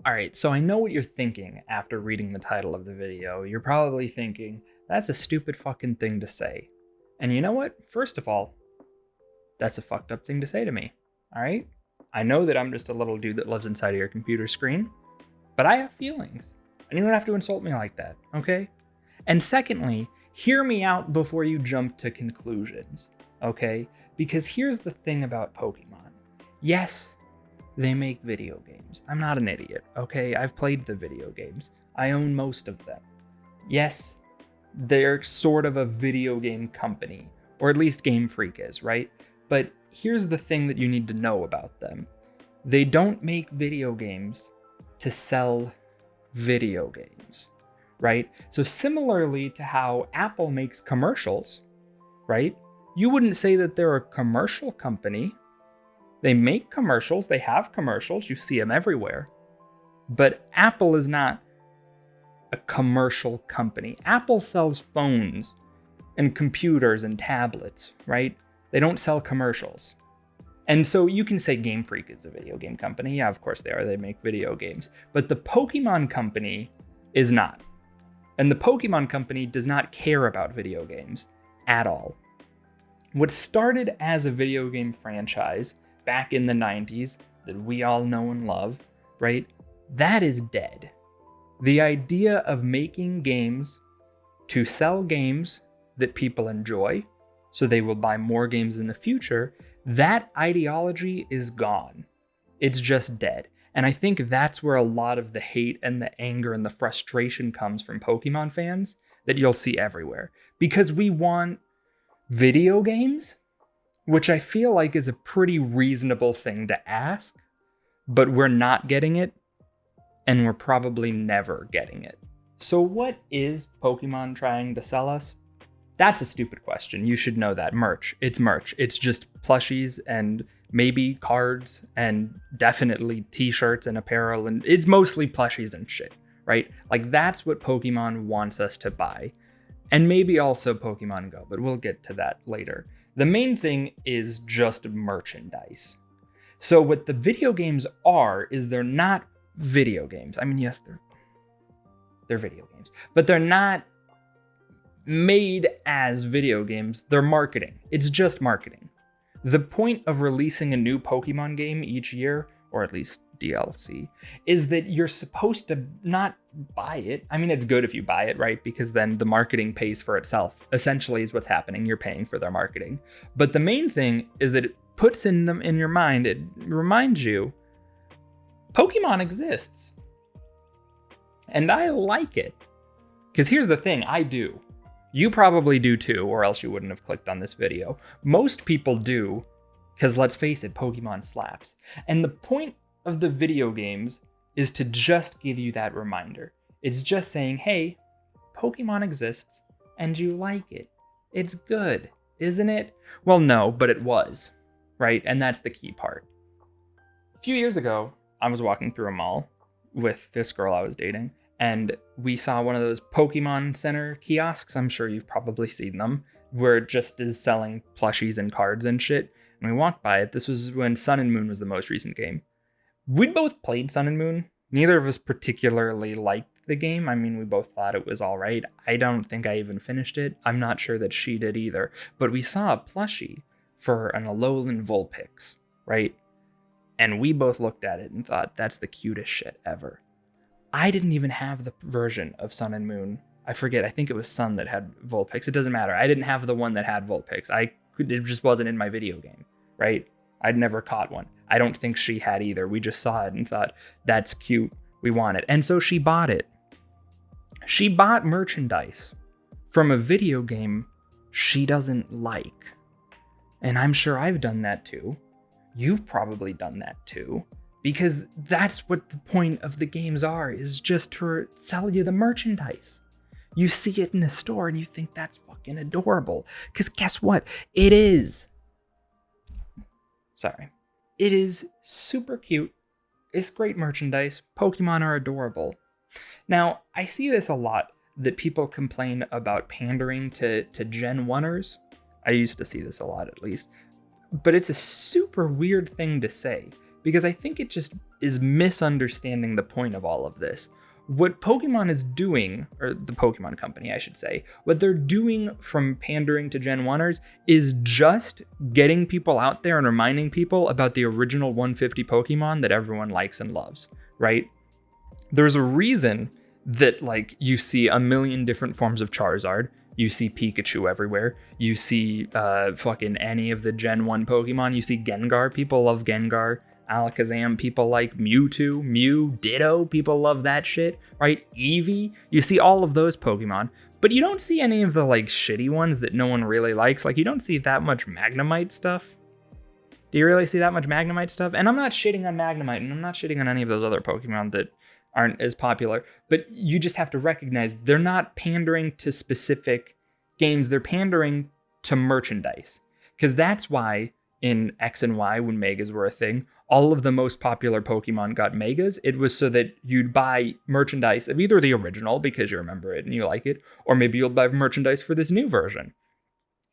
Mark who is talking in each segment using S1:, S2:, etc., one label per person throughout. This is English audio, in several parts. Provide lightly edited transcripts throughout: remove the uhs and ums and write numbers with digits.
S1: Alright, so I know what you're thinking after reading the title of the video. You're probably thinking, that's a stupid fucking thing to say. And you know what? First of all, that's a fucked up thing to say to me. Alright? I know that I'm just a little dude that lives inside of your computer screen, but I have feelings. And you don't have to insult me like that, okay? And secondly, hear me out before you jump to conclusions, okay? Because here's the thing about Pokemon. Yes, they make video games. I'm not an idiot, okay? I've played the video games. I own most of them. Yes, they're sort of a video game company, or at least Game Freak is, right? But here's the thing that you need to know about them. They don't make video games to sell video games, right? So similarly to how Apple makes commercials, right? You wouldn't say that they're a commercial company. They make commercials, they have commercials, you see them everywhere. But Apple is not a commercial company. Apple sells phones and computers and tablets, right? They don't sell commercials. And so you can say Game Freak is a video game company. Yeah, of course they are. They make video games. But the Pokemon company is not. And the Pokemon company does not care about video games at all. What started as a video game franchise back in the 90s that we all know and love, right? That is dead. The idea of making games to sell games that people enjoy, so they will buy more games in the future, that ideology is gone. It's just dead. And I think that's where a lot of the hate and the anger and the frustration comes from Pokemon fans that you'll see everywhere. Because we want video games, which I feel like is a pretty reasonable thing to ask, but we're not getting it, and we're probably never getting it. So what is Pokemon trying to sell us? That's a stupid question. You should know that. Merch. It's merch. It's just plushies and maybe cards and definitely t-shirts and apparel, and it's mostly plushies and shit, right? Like that's what Pokemon wants us to buy. And maybe also Pokemon Go, but we'll get to that later. The main thing is just merchandise. So what the video games are is they're not video games. I mean, yes, they're video games, but they're not made as video games. They're marketing. It's just marketing. The point of releasing a new Pokemon game each year, or at least DLC, is that you're supposed to not buy it. I mean, it's good if you buy it, right? Because then the marketing pays for itself. Essentially is what's happening. You're paying for their marketing. But the main thing is that it puts in your mind, it reminds you, Pokemon exists. And I like it. Because here's the thing, I do. You probably do too, or else you wouldn't have clicked on this video. Most people do, because let's face it, Pokemon slaps. And the point of the video games is to just give you that reminder. It's just saying, hey, Pokemon exists, and you like it. It's good, isn't it? Well, no, but it was, right? And that's the key part. A few years ago, I was walking through a mall with this girl I was dating, and we saw one of those Pokemon Center kiosks. I'm sure you've probably seen them, where it just is selling plushies and cards and shit. And we walked by it. This was when Sun and Moon was the most recent game. We'd both played Sun and Moon. Neither of us particularly liked the game. I mean, we both thought it was all right. I don't think I even finished it. I'm not sure that she did either. But we saw a plushie for an Alolan Vulpix, right? And we both looked at it and thought, that's the cutest shit ever. I didn't even have the version of Sun and Moon. I forget. I think it was Sun that had Vulpix. It doesn't matter. I didn't have the one that had Vulpix. It just wasn't in my video game, right? I'd never caught one. I don't think she had either. We just saw it and thought, that's cute. We want it. And so she bought it. She bought merchandise from a video game she doesn't like. And I'm sure I've done that too. You've probably done that too. Because that's what the point of the games are, is just to sell you the merchandise. You see it in a store and you think that's fucking adorable. Because guess what? It is. Sorry. It is super cute. It's great merchandise. Pokemon are adorable. Now, I see this a lot, that people complain about pandering to Gen 1ers. I used to see this a lot, at least. But it's a super weird thing to say, because I think it just is misunderstanding the point of all of this. What Pokemon is doing, or the Pokemon Company, I should say, what they're doing from pandering to Gen 1ers is just getting people out there and reminding people about the original 150 Pokemon that everyone likes and loves, right? There's a reason that, like, you see a million different forms of Charizard. You see Pikachu everywhere. You see fucking any of the Gen 1 Pokemon. You see Gengar. People love Gengar. Alakazam, people like Mewtwo, Mew, Ditto, people love that shit, right? Eevee, you see all of those Pokemon, but you don't see any of the like shitty ones that no one really likes. Like, you don't see that much Magnemite stuff. Do you really see that much Magnemite stuff? And I'm not shitting on Magnemite, and I'm not shitting on any of those other Pokemon that aren't as popular, but you just have to recognize they're not pandering to specific games, they're pandering to merchandise. Because that's why in X and Y, when Megas were a thing, all of the most popular Pokemon got Megas. It was so that you'd buy merchandise of either the original because you remember it and you like it, or maybe you'll buy merchandise for this new version.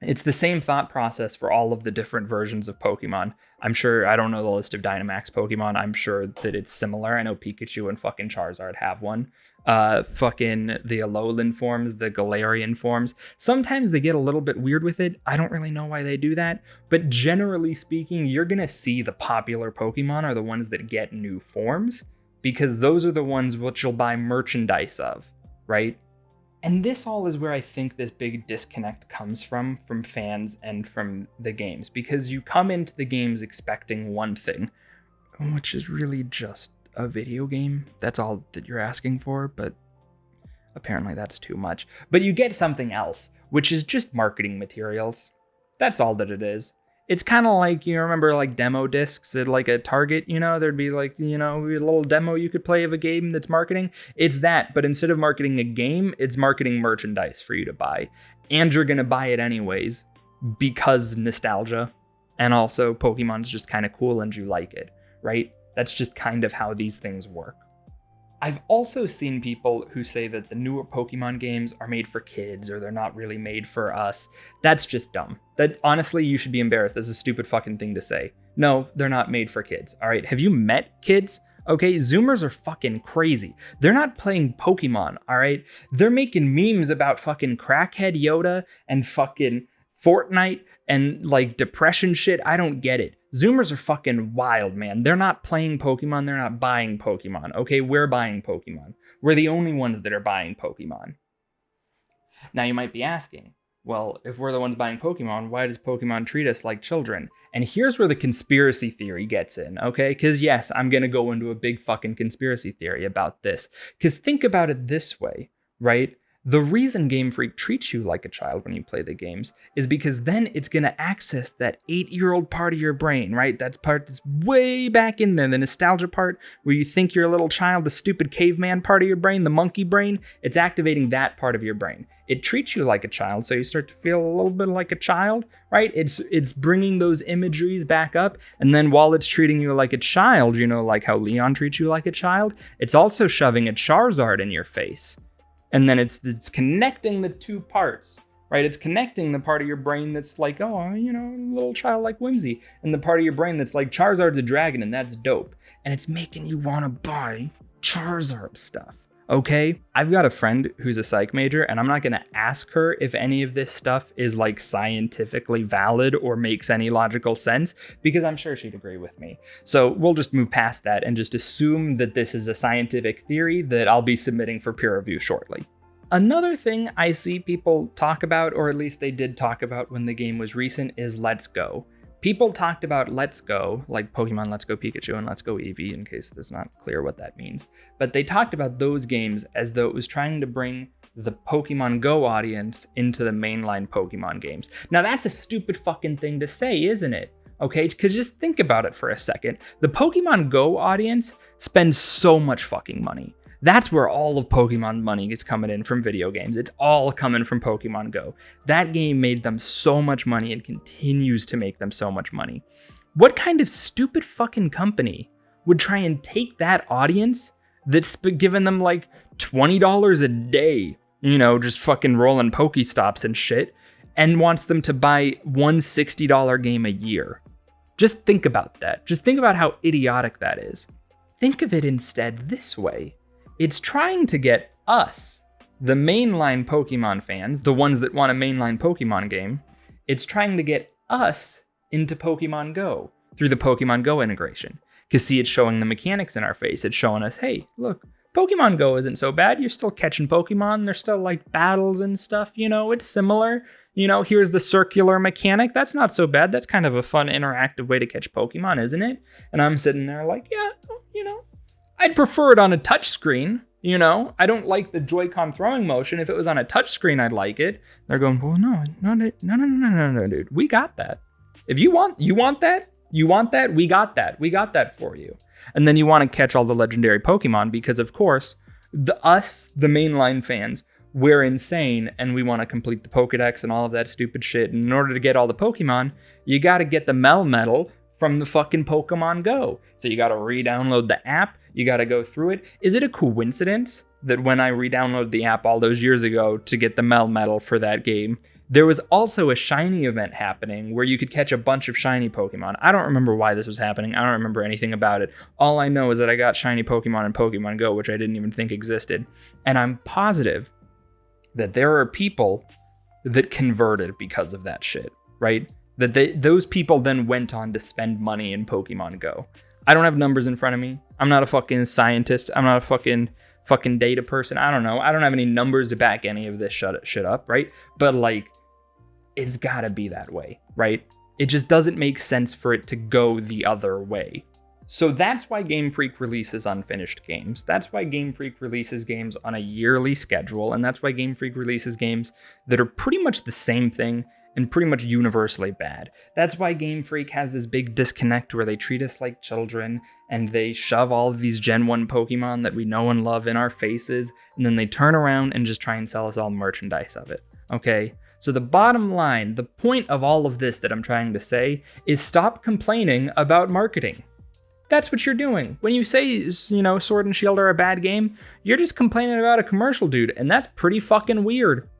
S1: It's the same thought process for all of the different versions of Pokemon. I'm sure, I don't know the list of Dynamax Pokemon. I'm sure that it's similar. I know Pikachu and fucking Charizard have one. Fucking the Alolan forms, the Galarian forms. Sometimes they get a little bit weird with it. I don't really know why they do that. But generally speaking, you're going to see the popular Pokemon are the ones that get new forms, because those are the ones which you'll buy merchandise of, right? And this all is where I think this big disconnect comes from fans and from the games, because you come into the games expecting one thing, which is really just a video game. That's all that you're asking for, but apparently that's too much. But you get something else, which is just marketing materials. That's all that it is. It's kind of like, you remember like demo discs at like a Target, you know, there'd be like, you know, a little demo you could play of a game that's marketing. It's that, but instead of marketing a game, it's marketing merchandise for you to buy. And you're going to buy it anyways because nostalgia. And also Pokemon's just kind of cool and you like it, right? That's just kind of how these things work. I've also seen people who say that the newer Pokemon games are made for kids or they're not really made for us. That's just dumb. That honestly, you should be embarrassed. That's a stupid fucking thing to say. No, they're not made for kids. All right. Have you met kids? Okay. Zoomers are fucking crazy. They're not playing Pokemon. All right. They're making memes about fucking crackhead Yoda and fucking Fortnite and like depression shit. I don't get it. Zoomers are fucking wild, man. They're not playing Pokemon. They're not buying Pokemon. Okay, we're buying Pokemon. We're the only ones that are buying Pokemon. Now you might be asking, well, if we're the ones buying Pokemon, why does Pokemon treat us like children? And here's where the conspiracy theory gets in, okay? Because yes, I'm going to go into a big fucking conspiracy theory about this. Because think about it this way, right? The reason Game Freak treats you like a child when you play the games is because then it's going to access that 8-year-old part of your brain, right? That's part that's way back in there, the nostalgia part where you think you're a little child, the stupid caveman part of your brain, the monkey brain. It's activating that part of your brain. It treats you like a child, so you start to feel a little bit like a child, right? It's bringing those imageries back up, and then while it's treating you like a child, you know, like how Leon treats you like a child, it's also shoving a Charizard in your face. And then it's connecting the two parts, right? It's connecting the part of your brain that's like, oh, you know, a little childlike whimsy, and the part of your brain that's like, Charizard's a dragon, and that's dope. And it's making you want to buy Charizard stuff, okay? I've got a friend who's a psych major, and I'm not going to ask her if any of this stuff is like scientifically valid or makes any logical sense, because I'm sure she'd agree with me. So we'll just move past that and just assume that this is a scientific theory that I'll be submitting for peer review shortly. Another thing I see people talk about, or at least they did talk about when the game was recent, is Let's Go. People talked about Let's Go, like Pokemon Let's Go Pikachu and Let's Go Eevee, in case it's not clear what that means. But they talked about those games as though it was trying to bring the Pokemon Go audience into the mainline Pokemon games. Now that's a stupid fucking thing to say, isn't it? Okay, because just think about it for a second. The Pokemon Go audience spends so much fucking money. That's where all of Pokemon money is coming in from video games. It's all coming from Pokemon Go. That game made them so much money and continues to make them so much money. What kind of stupid fucking company would try and take that audience that's given them like $20 a day, you know, just fucking rolling Pokestops and shit, and wants them to buy one $60 game a year? Just think about that. Just think about how idiotic that is. Think of it instead this way. It's trying to get us, the mainline Pokemon fans, the ones that want a mainline Pokemon game, it's trying to get us into Pokemon Go through the Pokemon Go integration. Because see, it's showing the mechanics in our face. It's showing us, hey, look, Pokemon Go isn't so bad. You're still catching Pokemon. There's still like battles and stuff, it's similar. Here's the circular mechanic. That's not so bad. That's kind of a fun interactive way to catch Pokemon, isn't it? And I'm sitting there like, yeah, I'd prefer it on a touch screen. I don't like the Joy-Con throwing motion. If it was on a touch screen, I'd like it. They're going, well, no, dude. We got that. If you want that, we got that. We got that for you. And then you want to catch all the legendary Pokemon because, of course, the mainline fans, we're insane and we want to complete the Pokedex and all of that stupid shit. And in order to get all the Pokemon, you got to get the Melmetal from the fucking Pokemon Go. So you got to re-download the app. You got to go through it. Is it a coincidence that when I re-downloaded the app all those years ago to get the Melmetal for that game, there was also a shiny event happening where you could catch a bunch of shiny Pokemon? I don't remember why this was happening. I don't remember anything about it. All I know is that I got shiny Pokemon in Pokemon Go, which I didn't even think existed. And I'm positive that there are people that converted because of that shit, right? That those people then went on to spend money in Pokemon Go. I don't have numbers in front of me. I'm not a fucking scientist. I'm not a fucking data person. I don't know. I don't have any numbers to back any of this shit up, right? But like, it's gotta be that way, right? It just doesn't make sense for it to go the other way. So that's why Game Freak releases unfinished games. That's why Game Freak releases games on a yearly schedule. And that's why Game Freak releases games that are pretty much the same thing and pretty much universally bad. That's why Game Freak has this big disconnect where they treat us like children and they shove all of these Gen 1 Pokemon that we know and love in our faces, and then they turn around and just try and sell us all merchandise of it, okay? So the bottom line, the point of all of this that I'm trying to say is stop complaining about marketing. That's what you're doing. When you say, Sword and Shield are a bad game, you're just complaining about a commercial, dude, and that's pretty fucking weird.